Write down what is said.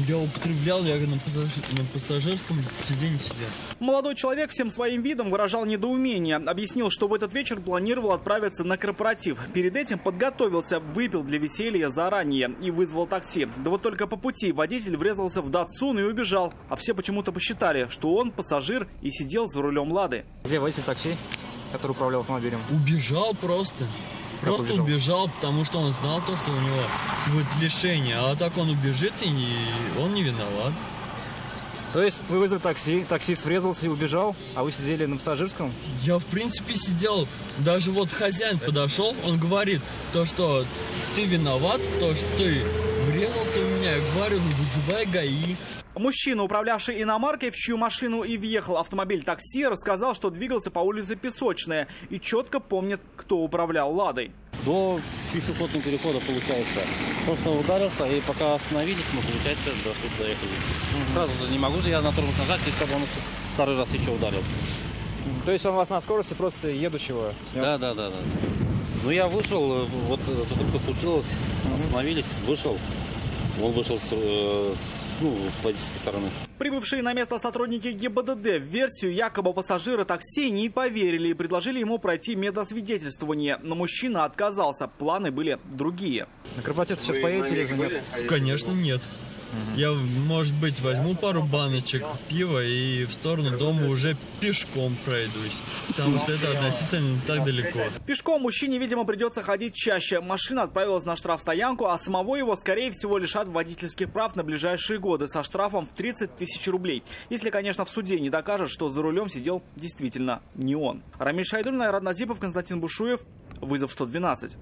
Я употреблял, я на пассажирском сиденье сидел. Молодой человек всем своим видом выражал недоумение. Объяснил, что в этот вечер планировал отправиться на корпоратив. Перед этим подготовился, выпил для веселья заранее и вызвал такси. Да вот только по пути водитель врезался в Датсун и убежал. А все почему-то посчитали, что он пассажир и сидел за рулем Лады. Где водитель такси, который управлял автомобилем? Убежал просто. Просто убежал, потому что он знал то, что у него будет лишение. А так он убежит, и он не виноват. То есть вы вызвали такси, таксист врезался и убежал, а вы сидели на пассажирском? Я, в принципе, сидел. Даже вот хозяин подошел, он говорит, то, что ты виноват, то, что ты врезался в меня. Я говорю, вызывай ГАИ. Мужчина, управлявший иномаркой, в чью машину и въехал автомобиль такси, рассказал, что двигался по улице Песочная и четко помнит, кто управлял Ладой. До пешеходного перехода, получается, просто ударился, и пока остановились, мы, получается, до суда доехали. Сразу же не могу же я на тормоз нажать, чтобы он второй раз еще ударил. То есть он вас на скорости просто едущего снес? Да. Ну, я вышел, вот тут такое случилось, остановились, вышел. Он вышел с водительской стороны. Прибывшие на место сотрудники ГИБДД в версию якобы пассажира такси не поверили и предложили ему пройти медосвидетельствование. Но мужчина отказался, планы были другие. На корпоратив сейчас поедете или же нет? Конечно, нет. Я, может быть, возьму пару баночек пива и в сторону дома уже пешком пройдусь. Потому что это относительно не так далеко. Пешком мужчине, видимо, придется ходить чаще. Машина отправилась на штрафстоянку, а самого его, скорее всего, лишат водительских прав на ближайшие годы со штрафом в 30 тысяч рублей. Если, конечно, в суде не докажет, что за рулем сидел действительно не он. Рамиль Шайдуллин, Айрат Назипов, Константин Бушуев. Вызов 112.